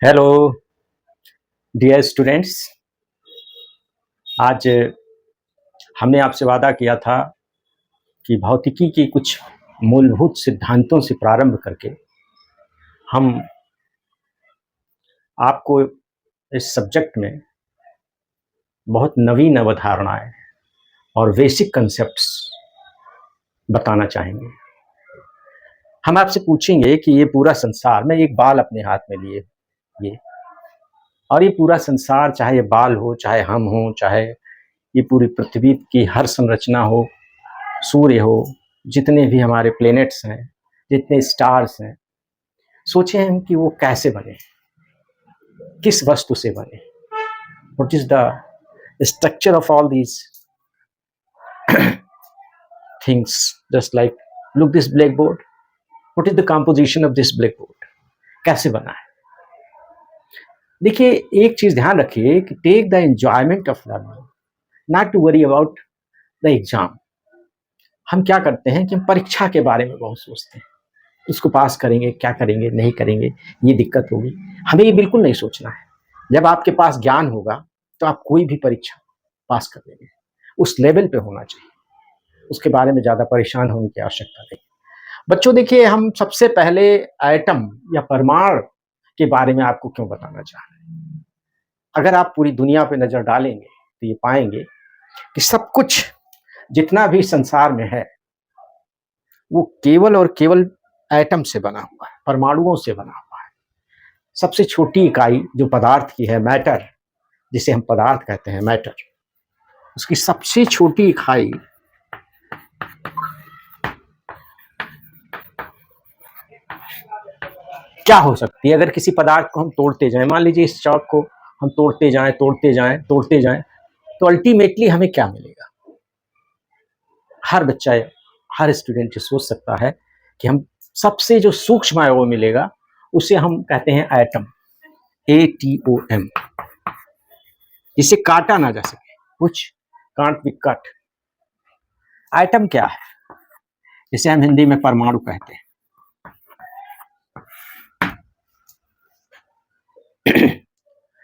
Hello dear students. आज हमने आपसे वादा किया था कि भौतिकी की कुछ मूलभूत सिद्धांतों से प्रारंभ करके हम आपको इस सब्जेक्ट में बहुत नवीन अवधारणाएं और बेसिक कंसेप्ट्स बताना चाहेंगे। हम आपसे पूछेंगे कि ये पूरा संसार में एक बाल अपने हाथ में लिए ये और ये पूरा संसार, चाहे ये बाल हो, चाहे हम हो, चाहे ये पूरी पृथ्वी की हर संरचना हो, सूर्य हो, जितने भी हमारे प्लैनेट्स हैं, जितने स्टार्स हैं, सोचे हम कि वो कैसे बने, किस वस्तु से बने, what is the structure of all these things. Just like look this black board, what is the composition of this black board, कैसे बना है। देखिए, एक चीज ध्यान रखिए कि take the enjoyment of learning, not to worry about the exam. हम क्या करते हैं कि हम परीक्षा के बारे में बहुत सोचते हैं, उसको पास करेंगे, क्या करेंगे, नहीं करेंगे, ये दिक्कत होगी। हमें ये बिल्कुल नहीं सोचना है। जब आपके पास ज्ञान होगा तो आप कोई भी परीक्षा पास कर लेंगे, उस लेवल पे होना चाहिए, उसके बारे में ज़्यादा परेशान होने की आवश्यकता नहीं। बच्चों देखिए, हम सबसे पहले एटम या परमाणु के बारे में आपको क्यों बताना चाह रहे हैं। अगर आप पूरी दुनिया पे नज़र डालेंगे तो ये पाएंगे कि सब कुछ जितना भी संसार में है वो केवल और केवल एटम से बना हुआ है, परमाणुओं से बना हुआ है। सबसे छोटी इकाई जो पदार्थ की है, मैटर, जिसे हम पदार्थ कहते हैं, मैटर, उसकी सबसे छोटी इकाई क्या हो सकती है। अगर किसी पदार्थ को हम तोड़ते जाएं, मान लीजिए इस चौक को हम तोड़ते जाएं, तोड़ते जाएं, तोड़ते जाएं, तो अल्टीमेटली हमें क्या मिलेगा। हर बच्चा, हर स्टूडेंट ये सोच सकता है कि हम सबसे जो सूक्ष्म है वो मिलेगा, उसे हम कहते हैं एटम, ATOM, जिसे काटा ना जा सके, कुछ कांट बी कट। एटम क्या है, जिसे हम हिंदी में परमाणु कहते हैं।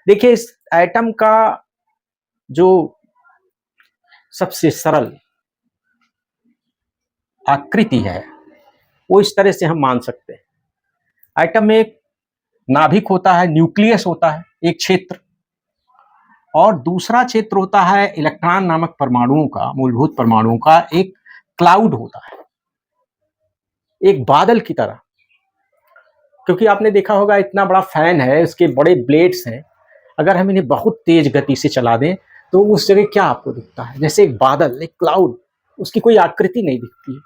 देखिए, इस एटम का जो सबसे सरल आकृति है वो इस तरह से हम मान सकते हैं। एटम में एक नाभिक होता है, न्यूक्लियस होता है, एक क्षेत्र, और दूसरा क्षेत्र होता है इलेक्ट्रॉन नामक परमाणुओं का, मूलभूत परमाणुओं का एक क्लाउड होता है, एक बादल की तरह। क्योंकि आपने देखा होगा, इतना बड़ा फैन है, उसके बड़े ब्लेड्स हैं, अगर हम इन्हें बहुत तेज गति से चला दें तो उस जगह क्या आपको दिखता है, जैसे एक बादल, एक क्लाउड, उसकी कोई आकृति नहीं दिखती है।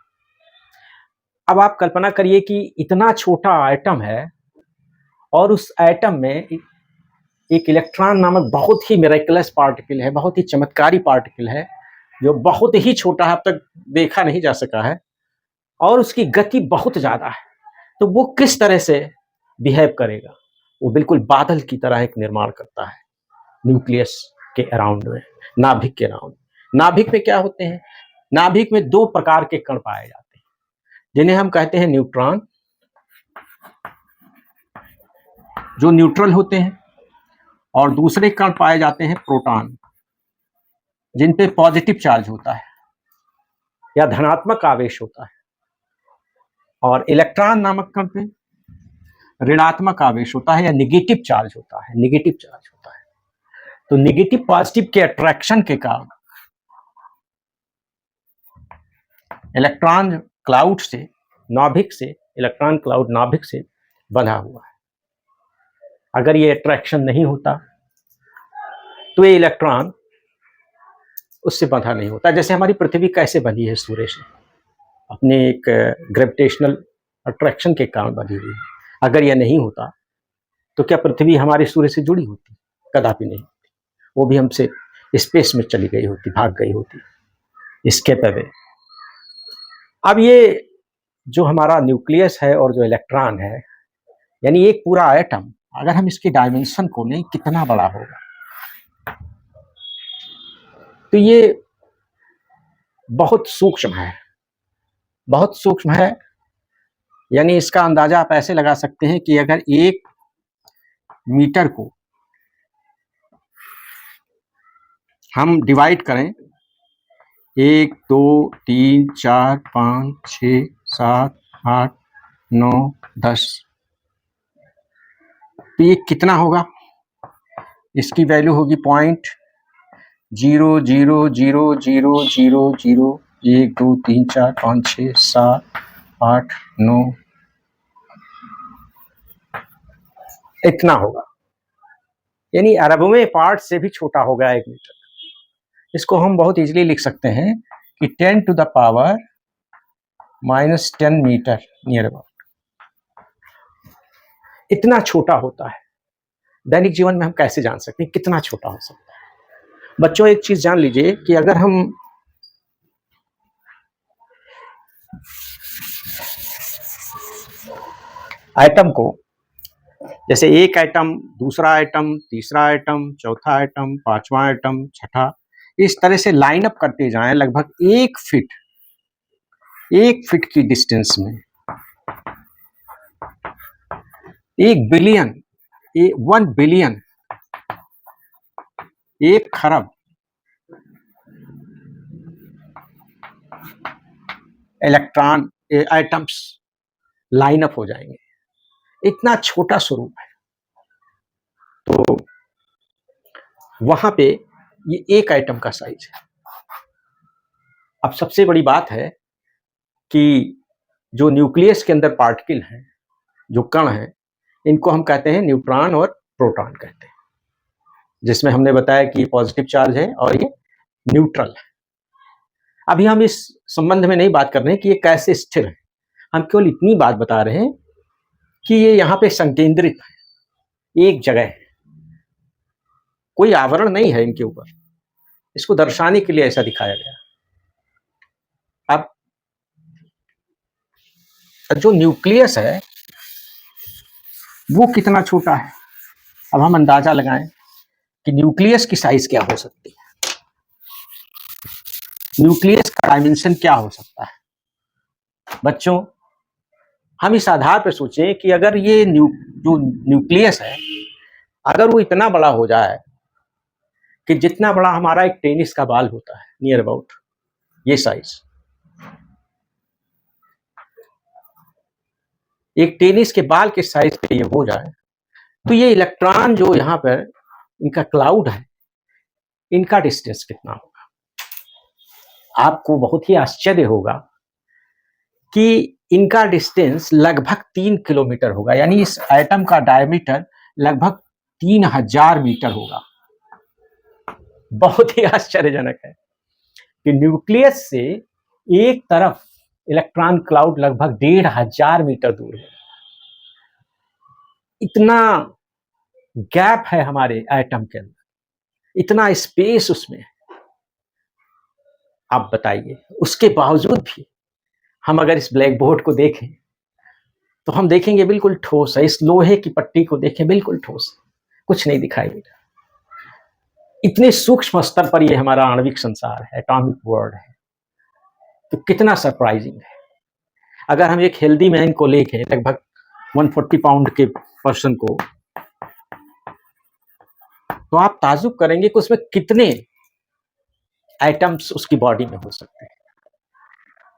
अब आप कल्पना करिए कि इतना छोटा एटम है और उस एटम में एक इलेक्ट्रॉन नामक बहुत ही मिरेकलस पार्टिकल है, बहुत ही चमत्कारी पार्टिकल है, जो बहुत ही छोटा है, अब तक देखा नहीं जा सका है, और उसकी गति बहुत ज्यादा है। तो वो किस तरह से बिहेव करेगा। वो बिल्कुल बादल की तरह एक निर्माण करता है न्यूक्लियस के अराउंड में, नाभिक के अराउंड। नाभिक में क्या होते हैं, नाभिक में दो प्रकार के कण पाए जाते हैं, जिन्हें हम कहते हैं न्यूट्रॉन, जो न्यूट्रल होते हैं, और दूसरे कण पाए जाते हैं प्रोटॉन, जिन पे पॉजिटिव चार्ज होता है या धनात्मक आवेश होता है, और इलेक्ट्रॉन नामक कण पे ऋणात्मक आवेश होता है या निगेटिव चार्ज होता है, निगेटिव चार्ज होता है। तो निगेटिव पॉजिटिव के अट्रैक्शन के कारण इलेक्ट्रॉन क्लाउड से, नाभिक से, इलेक्ट्रॉन क्लाउड नाभिक से बना हुआ है। अगर ये अट्रैक्शन नहीं होता तो ये इलेक्ट्रॉन उससे बंधा नहीं होता। जैसे हमारी पृथ्वी कैसे बनी है, सूर्य से, अपने एक ग्रेविटेशनल अट्रैक्शन के कारण बनी हुई है। अगर यह नहीं होता तो क्या पृथ्वी हमारे सूर्य से जुड़ी होती? कदापि नहीं होती। वो भी हमसे स्पेस में चली गई होती, भाग गई होती, एस्केप अवे। अब ये जो हमारा न्यूक्लियस है और जो इलेक्ट्रॉन है, यानी एक पूरा एटम, अगर हम इसके डायमेंशन को लें, कितना बड़ा होगा, तो ये बहुत सूक्ष्म है, बहुत सूक्ष्म है। यानी इसका अंदाजा आप ऐसे लगा सकते हैं कि अगर एक मीटर को हम डिवाइड करें 1 2 3 4 5 6 7 8 9 10, तो ये कितना होगा? इसकी वैल्यू होगी 0.00000 1 2 3 4 5 6 7 8 9, इतना होगा, यानी अरबवें पार्ट से भी छोटा होगा 1 मीटर। इसको हम बहुत इजीली लिख सकते हैं कि 10 to the power -10 metre near about, इतना छोटा होता है। दैनिक जीवन में हम कैसे जान सकते हैं कितना छोटा हो सकता है? बच्चों, एक चीज जान लीजिए कि अगर हम एटम को, जैसे एक एटम, दूसरा एटम, तीसरा एटम, चौथा एटम, पांचवा एटम, छठा, इस तरह से लाइन अप करते जाएं लगभग 1 फीट की डिस्टेंस में 1 बिलियन, 1 बिलियन, 1 खरब इलेक्ट्रॉन एटम्स लाइन अप हो जाएंगे। इतना छोटा स्वरूप है, तो वहां पे ये एक एटम का साइज है। अब सबसे बड़ी बात है कि जो न्यूक्लियस के अंदर पार्टिकल हैं, जो कण हैं, इनको हम कहते हैं न्यूट्रॉन और प्रोटॉन कहते हैं, जिसमें हमने बताया कि ये पॉजिटिव चार्ज है और ये न्यूट्रल है। अभी हम इस संबंध में नहीं बात कर रहे हैं कि ये कैसे स्थिर है, हम केवल इतनी बात बता रहे हैं कि ये यहाँ पे संकेंद्रित है, एक जगह है, कोई आवरण नहीं है इनके ऊपर। इसको दर्शाने के लिए ऐसा दिखाया गया। अब जो न्यूक्लियस है वो कितना छोटा है, अब हम अंदाजा लगाएं कि न्यूक्लियस की साइज क्या हो सकती है, न्यूक्लियस का डायमेंशन क्या हो सकता है। बच्चों, हम इस आधार पर सोचें कि अगर ये जो न्यूक्लियस है, अगर वो इतना बड़ा हो जाए कि जितना बड़ा हमारा एक टेनिस का बॉल होता है, नियर अबाउट ये साइज, एक टेनिस के बॉल के साइज पे ये हो जाए, तो ये इलेक्ट्रॉन जो यहाँ पर इनका क्लाउड है, इनका डिस्टेंस कितना होगा? आपको बहुत ही आश्चर्य होगा कि इनका डिस्टेंस लगभग 3 किलोमीटर होगा, यानी इस एटम का डायमीटर लगभग 3000 मीटर होगा। बहुत ही आश्चर्यजनक है कि न्यूक्लियस से एक तरफ इलेक्ट्रॉन क्लाउड लगभग 1500 मीटर दूर है। इतना गैप है हमारे एटम के अंदर, इतना स्पेस उसमें है। आप बताइए, उसके बावजूद भी हम अगर इस ब्लैक बोर्ड को देखें तो हम देखेंगे बिल्कुल ठोस है। इस लोहे की पट्टी को देखें, बिल्कुल ठोस, कुछ नहीं दिखाई देगा। इतने सूक्ष्म स्तर पर ये हमारा आणविक संसार है, एटॉमिक वर्ल्ड है, तो कितना सरप्राइजिंग है। अगर हम एक हेल्दी मैन को लेके लगभग 140 पाउंड के पर्सन को, तो आप ताजुब करेंगे कि उसमें कितने एटम्स उसकी बॉडी में हो सकते हैं।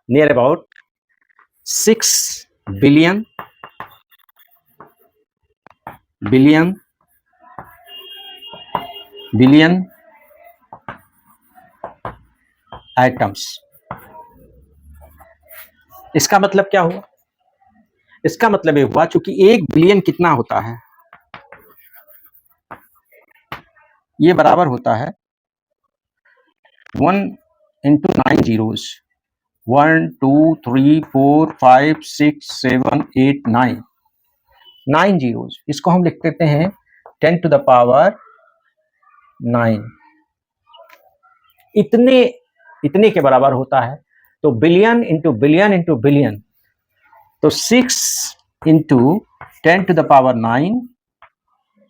Near about 6 billion billion billion atoms. इसका मतलब क्या हुआ? इसका मतलब ये हुआ, चूंकि 1 बिलियन कितना होता है, ये बराबर होता है 1 into 9 zeros, 1 2 3 4 5 6 7 8 9 zeros। इसको हम लिख देते हैं 10 to the power 9। इतने के बराबर होता है। तो billion into billion into billion, तो 6 into 10 to the power 9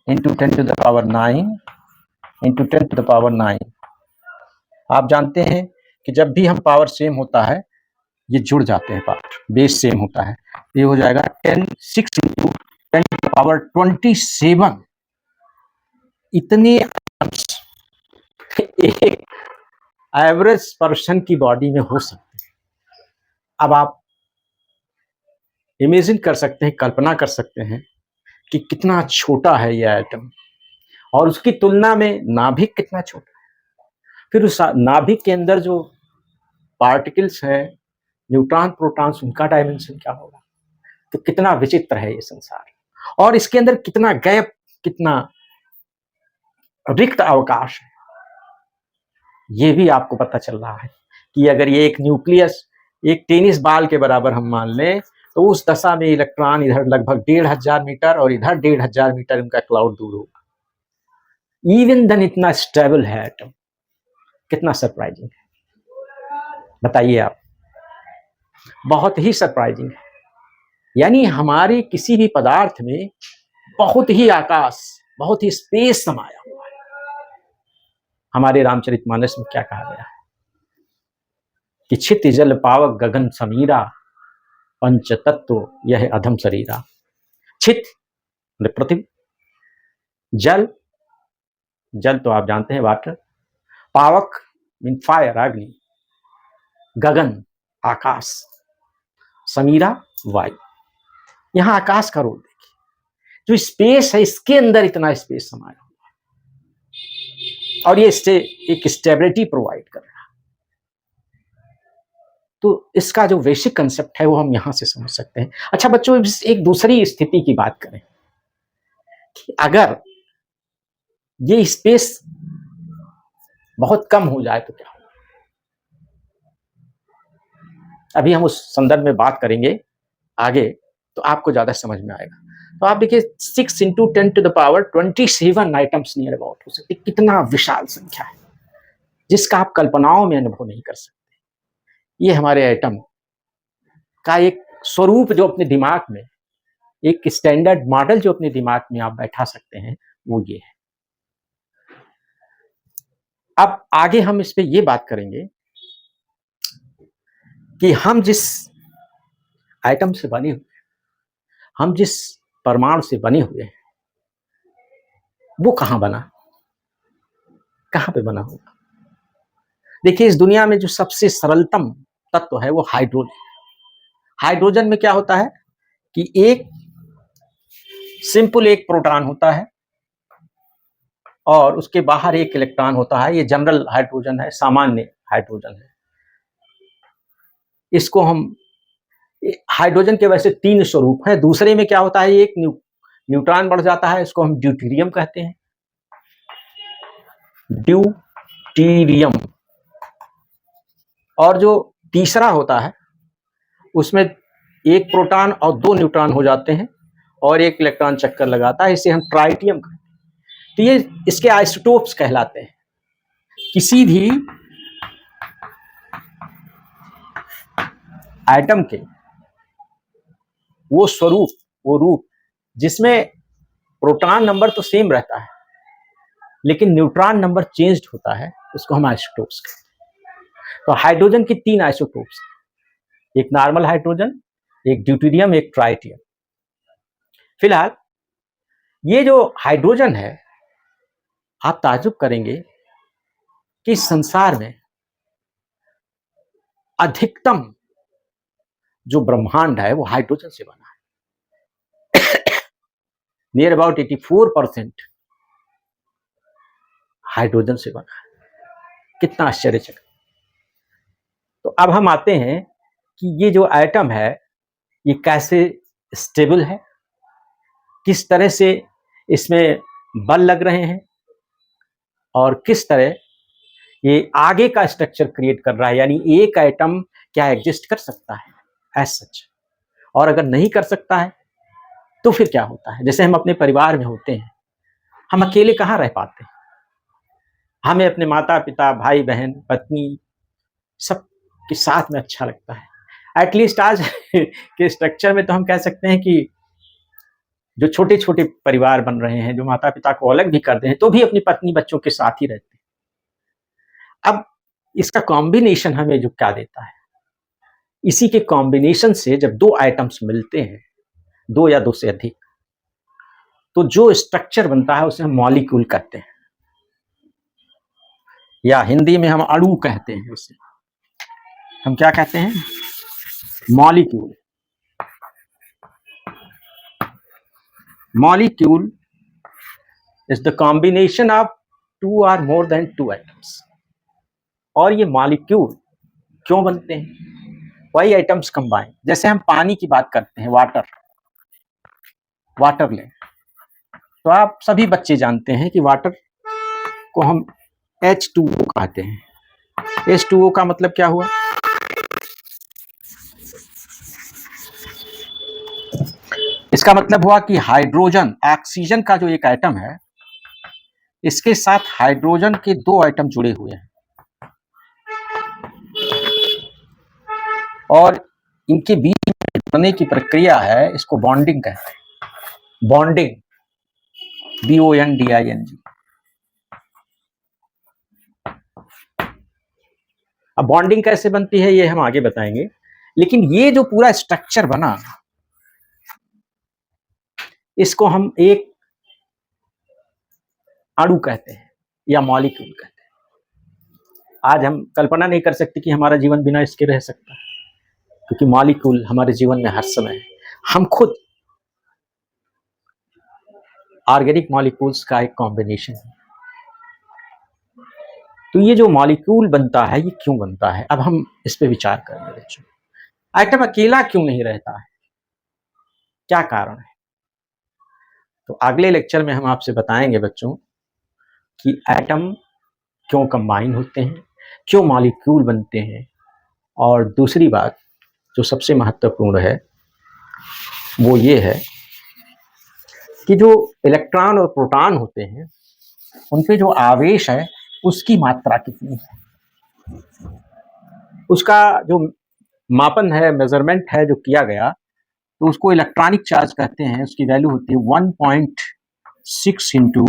into 10 to the power 9 into 10 to the power 9। आप जानते हैं कि जब भी हम पावर सेम होता है, ये जुड़ जाते हैं, पावर बेस सेम होता है। ये हो जाएगा 6 इंटू 10 to the power 27 इतने atoms एक एवरेज पर्सन की बॉडी में हो सकते हैं। अब आप इमेजिन कर सकते हैं, कल्पना कर सकते हैं कि कितना छोटा है ये एटम, और उसकी तुलना में नाभिक कितना छोटा है। फिर उस नाभिक के अंदर जो पार्टिकल्स हैं, न्यूट्रॉन प्रोटॉन्स, उनका डायमेंशन क्या होगा। तो कितना विचित्र है ये संसार, और इसके अंदर कितना गैप, कितना रिक्त अवकाश है, ये भी आपको पता चल रहा है कि अगर ये एक न्यूक्लियस एक टेनिस बॉल के बराबर हम मान लें, तो उस दशा में इलेक्ट्रॉन इधर लगभग 1500 मीटर और इधर 1500 मीटर उनका क्लाउड दूर होगा। इवन देन इतना स्टेबल है एटम, कितना सरप्राइजिंग है, बताइए आप। बहुत ही सरप्राइजिंग है। यानी हमारे किसी भी पदार्थ में बहुत ही आकाश, बहुत ही स्पेस समाया हुआ है। हमारे रामचरितमानस में क्या कहा गया है कि छित जल पावक गगन समीरा, पंच तत्व यह अधम शरीरा। छित पृथ्वी, जल, जल तो आप जानते हैं वाटर, पावक मीन फायर अग्नि, गगन आकाश, समीरा वायु। यहां आकाश का रोल देखिए, जो स्पेस है इसके अंदर इतना स्पेस समाया हुआ है, और ये इससे एक स्टेबिलिटी प्रोवाइड कर रहा है। तो इसका जो बेसिक कंसेप्ट है वो हम यहां से समझ सकते हैं। अच्छा बच्चों, एक दूसरी स्थिति की बात करें कि अगर ये स्पेस बहुत कम हो जाए तो क्या होगा। अभी हम उस संदर्भ में बात करेंगे आगे, तो आपको ज्यादा समझ में आएगा। तो आप देखिए 6 × 10⁻27 आइटम्स नियर अबाउट हो सकते, कितना विशाल संख्या है जिसका आप कल्पनाओं में अनुभव नहीं कर सकते। ये हमारे एटम का एक स्वरूप जो अपने दिमाग में, एक स्टैंडर्ड मॉडल जो अपने दिमाग में आप बैठा सकते हैं, वो ये है। अब आगे हम इस पे ये बात करेंगे कि हम जिस आइटम से बने हुए, हम जिस परमाणु से बने हुए हैं, वो कहां बना, कहां पे बना होगा। देखिए इस दुनिया में जो सबसे सरलतम तत्व है वो हाइड्रोजन। हाइड्रोजन में क्या होता है कि एक सिंपल एक प्रोटॉन होता है और उसके बाहर एक इलेक्ट्रॉन होता है। ये जनरल हाइड्रोजन है, सामान्य हाइड्रोजन है। इसको हम हाइड्रोजन के वैसे 3 स्वरूप हैं। दूसरे में क्या होता है, एक न्यूट्रॉन बढ़ जाता है, इसको हम ड्यूटेरियम कहते हैं, ड्यूटेरियम। और जो तीसरा होता है उसमें एक प्रोटॉन और 2 न्यूट्रॉन हो जाते हैं और एक इलेक्ट्रॉन चक्कर लगाता है, इसे हम ट्राइटियम कहते हैं। तो ये इसके आइसोटोप्स कहलाते हैं। किसी भी एटम के वो स्वरूप, वो रूप जिसमें प्रोटॉन नंबर तो सेम रहता है लेकिन न्यूट्रॉन नंबर चेंज्ड होता है, उसको हम आइसोटोप्स कहते हैं। तो हाइड्रोजन की 3 आइसोटोप्स, एक नॉर्मल हाइड्रोजन, एक ड्यूटेरियम, एक ट्राइटियम। फिलहाल ये जो हाइड्रोजन है, आप ताज्जुब करेंगे कि संसार में अधिकतम जो ब्रह्मांड है वो हाइड्रोजन से बना है। नियर अबाउट 84% हाइड्रोजन से बना है। कितना आश्चर्यचकित। तो अब हम आते हैं कि ये जो एटम है ये कैसे स्टेबल है, किस तरह से इसमें बल लग रहे हैं और किस तरह ये आगे का स्ट्रक्चर क्रिएट कर रहा है। यानी एक एटम क्या एग्जिस्ट कर सकता है एज सच, और अगर नहीं कर सकता है तो फिर क्या होता है। जैसे हम अपने परिवार में होते हैं, हम अकेले कहाँ रह पाते हैं, हमें अपने माता पिता, भाई बहन, पत्नी, सब के साथ में अच्छा लगता है। एटलीस्ट आज के स्ट्रक्चर में तो हम कह सकते हैं कि जो छोटे छोटे परिवार बन रहे हैं, जो माता पिता को अलग भी कर दे हैं तो भी अपनी पत्नी बच्चों के साथ ही रहते हैं। अब इसका कॉम्बिनेशन हमें जो क्या देता है, इसी के कॉम्बिनेशन से जब 2 आइटम्स मिलते हैं, 2 या 2 से अधिक, तो जो स्ट्रक्चर बनता है उसे हम मॉलिक्यूल कहते हैं, या हिंदी में हम अणु कहते हैं। उसे हम क्या कहते हैं? Molecule. Molecule is the combination of two or more then two atoms. और ये मॉलिक्यूल क्यों बनते हैं? वही एटम्स कंबाइन। जैसे हम पानी की बात करते हैं, वाटर लें, तो आप सभी बच्चे जानते हैं कि वाटर को हम H2O कहते हैं। H2O का मतलब क्या हुआ? इसका मतलब हुआ कि हाइड्रोजन, ऑक्सीजन का जो एक एटम है, इसके साथ हाइड्रोजन के दो एटम जुड़े हुए हैं और इनके बीच में जुड़ने की प्रक्रिया है, इसको बॉन्डिंग कहते हैं। Bonding, BONDING। अब बॉन्डिंग कैसे बनती है ये हम आगे बताएंगे, लेकिन ये जो पूरा स्ट्रक्चर बना, इसको हम एक अणु कहते हैं या मॉलिक्यूल कहते हैं। आज हम कल्पना नहीं कर सकते कि हमारा जीवन बिना इसके रह सकता है, क्योंकि मॉलिक्यूल हमारे जीवन में हर समय है। हम खुद ऑर्गेनिक मॉलिक्यूल्स का एक कॉम्बिनेशन है। तो ये जो मॉलिक्यूल बनता है, ये क्यों बनता है, अब हम इस पे विचार करेंगे बच्चों। एटम अकेला क्यों नहीं रहता है, क्या कारण है? तो अगले लेक्चर में हम आपसे बताएंगे बच्चों कि एटम क्यों कंबाइन होते हैं, क्यों मॉलिक्यूल बनते हैं, और दूसरी बात जो सबसे महत्वपूर्ण है वो ये है कि जो इलेक्ट्रॉन और प्रोटॉन होते हैं, उन पे जो आवेश है उसकी मात्रा कितनी है, उसका जो मापन है, मेजरमेंट है जो किया गया, तो उसको इलेक्ट्रॉनिक चार्ज कहते हैं। उसकी वैल्यू होती है 1.6 इंटू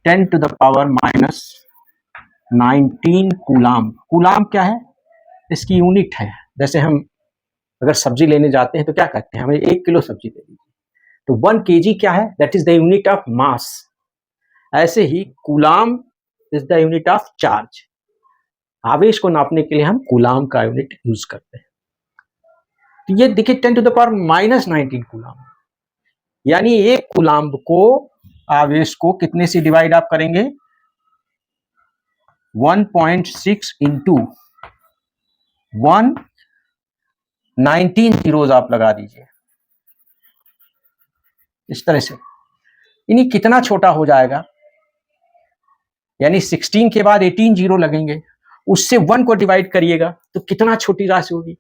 10⁻⁻19 कूलाम। कूलाम क्या है? इसकी यूनिट है। जैसे हम अगर सब्जी लेने जाते हैं तो क्या कहते हैं, हमें 1 किलो सब्जी दे दीजिए, तो 1 kg क्या है? That is the unit of mass. ऐसे ही coulomb is the unit of charge. आवेश को नापने के लिए हम कूलाम का यूनिट यूज करते हैं। तो ये देखिए 10⁻⁻19 कूलाम, यानी एक कूलाम को, आवेश को कितने से डिवाइड आप करेंगे? 1.6 इंटू 119 जीरोज आप लगा दीजिए इस तरह से। यानी कितना छोटा हो जाएगा, यानी 16 के बाद 18 जीरो लगेंगे, उससे 1 को डिवाइड करिएगा तो कितना छोटी राशि होगी।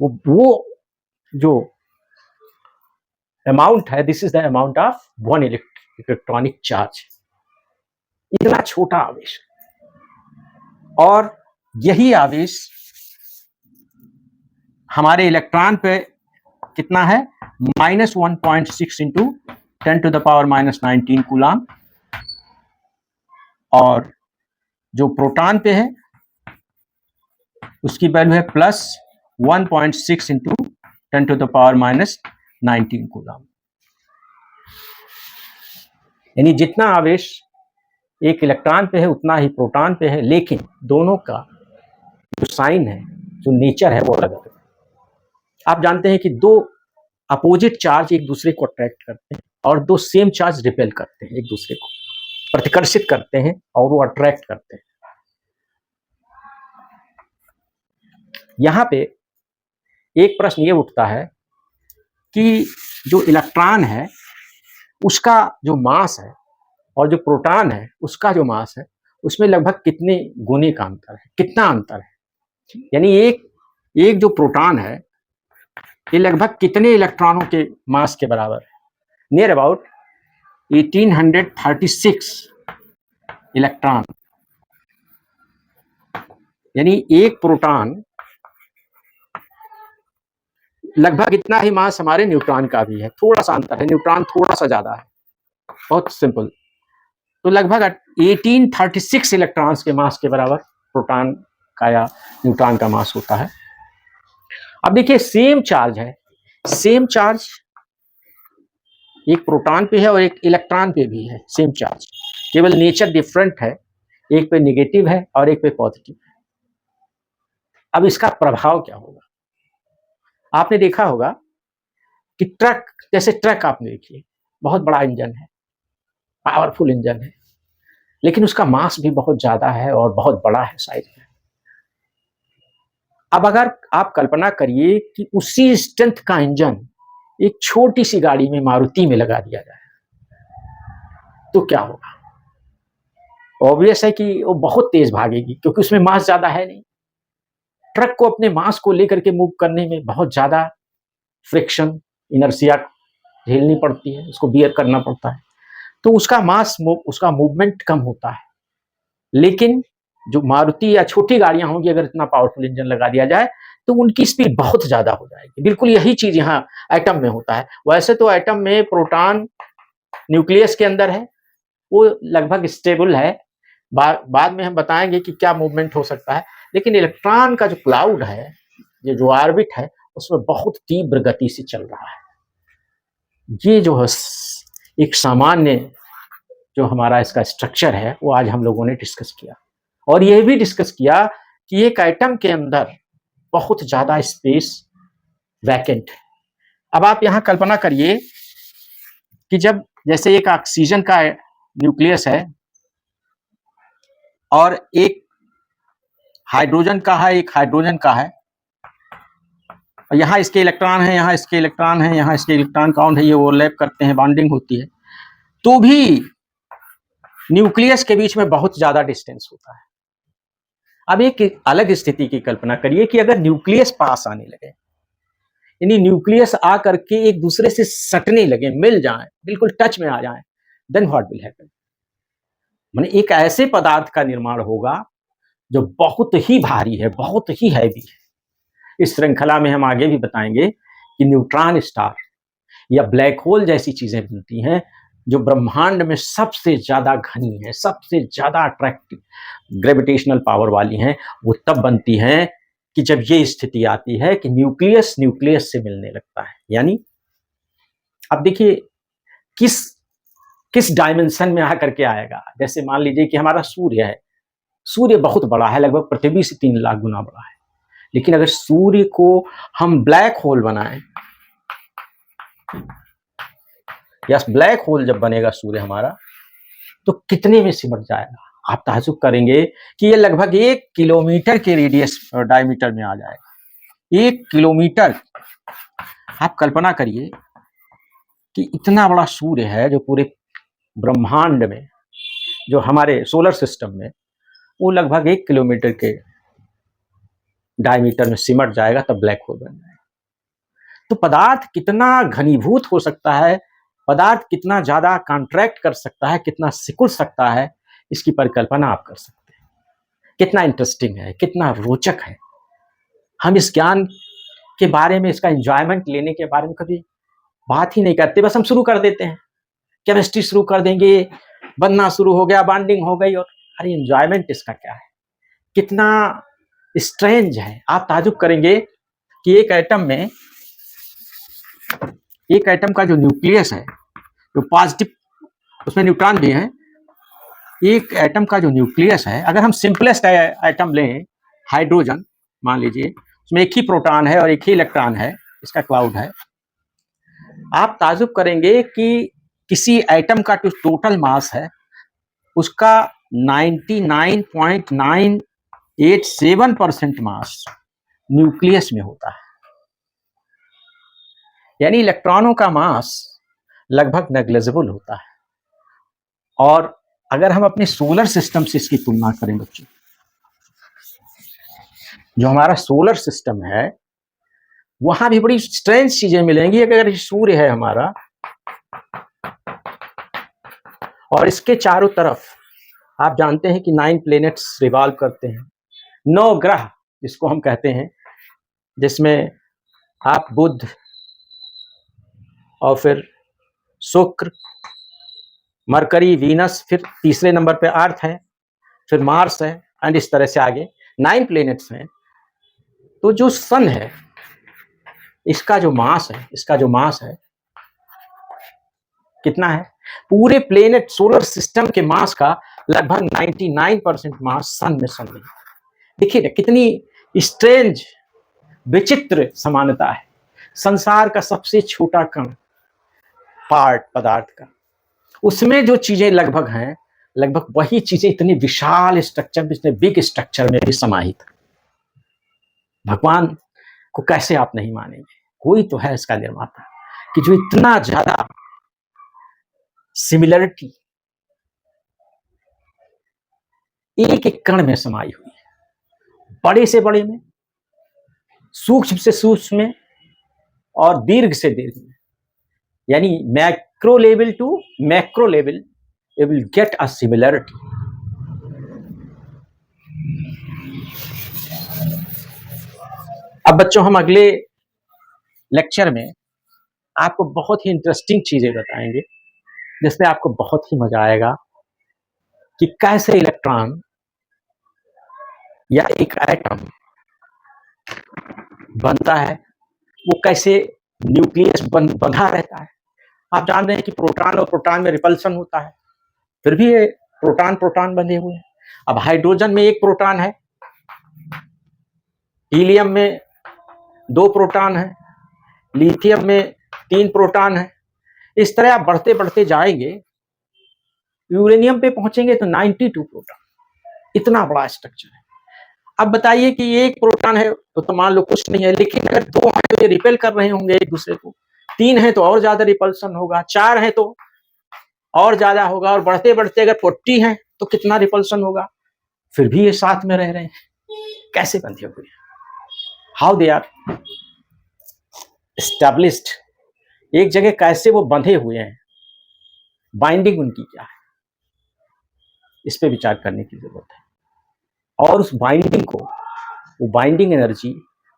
वो जो अमाउंट है, this is the amount of 1 electronic charge. इतना छोटा आवेश, और यही आवेश हमारे इलेक्ट्रॉन पे कितना है? -1.6 इंटू 10⁻⁻19 कूलाम, और जो प्रोटॉन पे है उसकी वैल्यू है +1.6 इंटू 10⁻⁻19 कूलाम। यानी जितना आवेश एक इलेक्ट्रॉन पे है उतना ही प्रोटॉन पे है, लेकिन दोनों का जो साइन है, जो नेचर है, वो अलग अलग है। आप जानते हैं कि दो अपोजिट चार्ज एक दूसरे को अट्रैक्ट करते हैं और दो सेम चार्ज रिपेल करते हैं, एक दूसरे को प्रतिकर्षित करते हैं और वो अट्रैक्ट करते हैं। यहां पे एक प्रश्न ये उठता है कि जो इलेक्ट्रॉन है उसका जो मास है और जो प्रोटॉन है उसका जो मास है, उसमें लगभग कितने गुने का अंतर है, कितना अंतर है। यानी एक जो प्रोटॉन है ये लगभग कितने इलेक्ट्रॉनों के मास के बराबर है? Near about 1836 electron. यानी एक प्रोटॉन लगभग इतना ही मास हमारे न्यूट्रॉन का भी है, थोड़ा सा अंतर है, न्यूट्रॉन थोड़ा सा ज्यादा है, बहुत सिंपल। तो लगभग 1836 इलेक्ट्रॉन्स के मास के बराबर प्रोटॉन का या न्यूट्रॉन का मास होता है। अब देखिए सेम चार्ज है, सेम चार्ज एक प्रोटॉन पे है और एक इलेक्ट्रॉन पे भी है सेम चार्ज, केवल नेचर डिफरेंट है, एक पे नेगेटिव है और एक पे पॉजिटिव है। अब इसका प्रभाव क्या होगा? आपने देखा होगा कि ट्रक, जैसे ट्रक आपने देखिए, बहुत बड़ा इंजन है, पावरफुल इंजन है, लेकिन उसका मास भी बहुत ज्यादा है और बहुत बड़ा है साइज में। अब अगर आप कल्पना करिए कि उसी स्ट्रेंथ का इंजन एक छोटी सी गाड़ी में, मारुति में लगा दिया जाए, तो क्या होगा? ऑब्वियस है कि वो बहुत तेज भागेगी, क्योंकि उसमें मास ज्यादा है नहीं। ट्रक को अपने मास को लेकर के मूव करने में बहुत ज्यादा फ्रिक्शन, इनर्शिया झेलनी पड़ती है, उसको बियर करना पड़ता है, तो उसका मास, उसका मूवमेंट कम होता है। लेकिन जो मारुति या छोटी गाड़ियां होंगी, अगर इतना पावरफुल इंजन लगा दिया जाए तो उनकी स्पीड बहुत ज्यादा हो जाएगी। बिल्कुल यही चीज यहाँ एटम में होता है। वैसे तो एटम में प्रोटॉन न्यूक्लियस के अंदर है, वो लगभग स्टेबल है, बाद में हम बताएंगे कि क्या मूवमेंट हो सकता है। लेकिन इलेक्ट्रॉन का जो क्लाउड है, ये जो ऑर्बिट है, उसमें बहुत तीव्र गति से चल रहा है। ये जो है एक सामान्य जो हमारा इसका स्ट्रक्चर है, वो आज हम लोगों ने डिस्कस किया, और यह भी डिस्कस किया कि एक एटम के अंदर बहुत ज्यादा स्पेस वैकेंट है। अब आप यहां कल्पना करिए कि जब, जैसे एक ऑक्सीजन का न्यूक्लियस है और एक हाइड्रोजन का है, एक हाइड्रोजन का है, और यहाँ इसके इलेक्ट्रॉन है, यहाँ इसके इलेक्ट्रॉन है, यहाँ इसके इलेक्ट्रॉन काउंट है, ये ओवरलैप करते हैं, बॉन्डिंग होती है, तो भी न्यूक्लियस के बीच में बहुत ज्यादा डिस्टेंस होता है। अब एक अलग स्थिति की कल्पना करिए कि अगर न्यूक्लियस पास आने लगे, यानी न्यूक्लियस आकर के एक दूसरे से सटने लगे, मिल जाएं, बिल्कुल टच में आ जाएं, देन व्हाट विल हैपन? माने एक ऐसे पदार्थ का निर्माण होगा जो बहुत ही भारी है, बहुत ही हैवी है। इस श्रृंखला में हम आगे भी बताएंगे कि न्यूट्रॉन स्टार या ब्लैक होल जैसी चीजें बनती हैं जो ब्रह्मांड में सबसे ज्यादा घनी है, सबसे ज्यादा अट्रैक्टिव ग्रेविटेशनल पावर वाली हैं। वो तब बनती हैं कि जब ये स्थिति आती है कि न्यूक्लियस न्यूक्लियस से मिलने लगता है। यानी अब देखिए किस किस डायमेंशन में आकर के आएगा। जैसे मान लीजिए कि हमारा सूर्य है, सूर्य बहुत बड़ा है, लगभग पृथ्वी से 3 लाख गुना बड़ा है, लेकिन अगर सूर्य को हम ब्लैक होल बनाएं, यस, ब्लैक होल जब बनेगा सूर्य हमारा, तो कितने में सिमट जाएगा? आप ताज्जुब करेंगे कि ये लगभग 1 किलोमीटर के रेडियस डायमीटर में आ जाएगा। 1 किलोमीटर। आप कल्पना करिए कि इतना बड़ा सूर्य है जो पूरे ब्रह्मांड में, जो हमारे सोलर सिस्टम में, वो लगभग 1 किलोमीटर के डायमीटर में सिमट जाएगा, तब ब्लैक होल बन जाएगा। तो पदार्थ कितना घनीभूत हो सकता है, पदार्थ कितना ज्यादा कॉन्ट्रैक्ट कर सकता है, कितना सिकुड़ सकता है, इसकी परिकल्पना आप कर सकते हैं। कितना इंटरेस्टिंग है, कितना रोचक है। हम इस ज्ञान के बारे में, इसका एंजॉयमेंट लेने के बारे में कभी बात ही नहीं करते, बस हम शुरू कर देते हैं, केमिस्ट्री शुरू कर देंगे, बनना शुरू हो गया, बॉन्डिंग हो गई, और अरे एंजॉयमेंट इसका क्या है? कितना स्ट्रेंज है। आप ताजुब करेंगे कि एक एटम का जो न्यूक्लियस है, जो पॉजिटिव, उसमें न्यूट्रॉन भी है, एक एटम का जो न्यूक्लियस है, अगर हम सिंपलेस्ट एटम लें, हाइड्रोजन मान लीजिए, उसमें एक ही प्रोटॉन है और एक ही इलेक्ट्रॉन है, इसका क्लाउड है। आप ताजुब करेंगे कि किसी एटम का जो टोटल मास है, उसका 99.987% मास न्यूक्लियस में होता है। यानी इलेक्ट्रॉनों का मास लगभग नेग्लिजिबल होता है। और अगर हम अपने सोलर सिस्टम से इसकी तुलना करें बच्चों, जो हमारा सोलर सिस्टम है, वहां भी बड़ी स्ट्रेंज चीजें मिलेंगी। अगर सूर्य है हमारा और इसके चारों तरफ आप जानते हैं कि 9 प्लैनेट्स रिवॉल्व करते हैं, 9 ग्रह जिसको हम कहते हैं, जिसमें आप बुध और फिर शुक्र, मरकरी, वीनस, फिर तीसरे नंबर पे अर्थ है, फिर मार्स है, एंड इस तरह से आगे 9 प्लैनेट्स हैं। तो जो सन है, इसका जो मास है कितना है? पूरे प्लेनेट सोलर सिस्टम के मास का लगभग 99% मास सन में सम्मिलित है। देखिए ना कितनी स्ट्रेंज विचित्र समानता है। संसार का सबसे छोटा कण पार्ट पदार्थ का, उसमें जो चीजें लगभग हैं, लगभग वही चीजें इतनी विशाल स्ट्रक्चर, इतने बिग स्ट्रक्चर में भी समाहित है। भगवान को कैसे आप नहीं मानेंगे? कोई तो है इसका निर्माता कि जो इतना ज्यादा सिमिलरिटी एक एक कण में समाई हुई है, बड़े से बड़े में, सूक्ष्म से सूक्ष्म में, और दीर्घ से दीर्घ में, यानी macro level to macro level you will get a similarity. अब बच्चों हम अगले लेक्चर में आपको बहुत ही इंटरेस्टिंग चीजें बताएंगे जिसमें आपको बहुत ही मजा आएगा कि कैसे इलेक्ट्रॉन या एक एटम बनता है, वो कैसे न्यूक्लियस बंधा रहता है। आप जान रहे हैं कि प्रोटॉन और प्रोटॉन में रिपल्सन होता है, फिर भी ये प्रोटॉन प्रोटॉन बंधे हुए हैं। अब हाइड्रोजन में एक प्रोटॉन है, हीलियम में 2 प्रोटॉन है, लिथियम में 3 प्रोटॉन है। इस तरह आप बढ़ते बढ़ते जाएंगे, यूरेनियम पे पहुंचेंगे तो 92 प्रोटॉन। इतना बड़ा स्ट्रक्चर है। अब बताइए कि एक प्रोटॉन है तो मान लो कुछ नहीं है, लेकिन अगर 2 है तो ये रिपेल कर रहे होंगे एक दूसरे को, 3 है तो और ज्यादा रिपल्सन होगा, 4 है तो और ज्यादा होगा, और बढ़ते बढ़ते अगर 40 है तो कितना रिपल्सन होगा। फिर भी ये साथ में रह रहे हैं, कैसे बंधे हुए? हाउ दे आर एस्टैब्लिश्ड, एक जगह कैसे वो बंधे हुए हैं, बाइंडिंग उनकी क्या है, इस पे विचार करने की जरूरत है। और उस बाइंडिंग को, वो बाइंडिंग एनर्जी,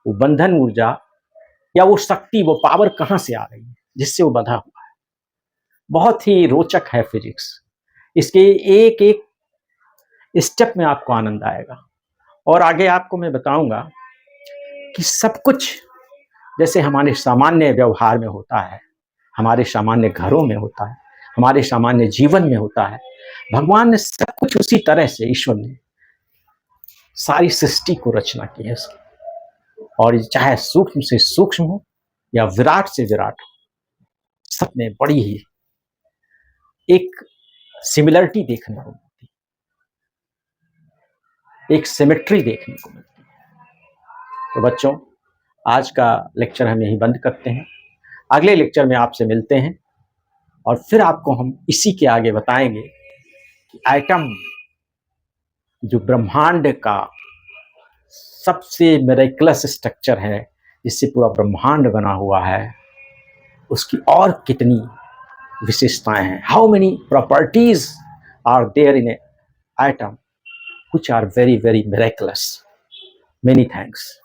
वो बंधन ऊर्जा या वो शक्ति, वो पावर कहां से आ रही है जिससे वो बंधा हुआ है। बहुत ही रोचक है फिजिक्स। इसके एक एक स्टेप में आपको आनंद आएगा, और आगे आपको मैं बताऊंगा कि सब कुछ जैसे हमारे सामान्य व्यवहार में होता है, हमारे सामान्य घरों में होता है, हमारे सामान्य जीवन में होता है, भगवान ने सब कुछ उसी तरह से, ईश्वर ने सारी सृष्टि को रचना की है। और चाहे सूक्ष्म से सूक्ष्म हो या विराट से विराट हो, सब में बड़ी ही एक सिमिलरिटी देखने को मिलती है, एक सिमेट्री देखने को मिलती है। तो बच्चों, आज का लेक्चर हम यहीं बंद करते हैं। अगले लेक्चर में आपसे मिलते हैं, और फिर आपको हम इसी के आगे बताएंगे कि एटम जो ब्रह्मांड का सबसे मिरेकलस स्ट्रक्चर है, जिससे पूरा ब्रह्मांड बना हुआ है, उसकी और कितनी विशेषताएं हैं। How many properties are there in atom which are very very miraculous. Many thanks.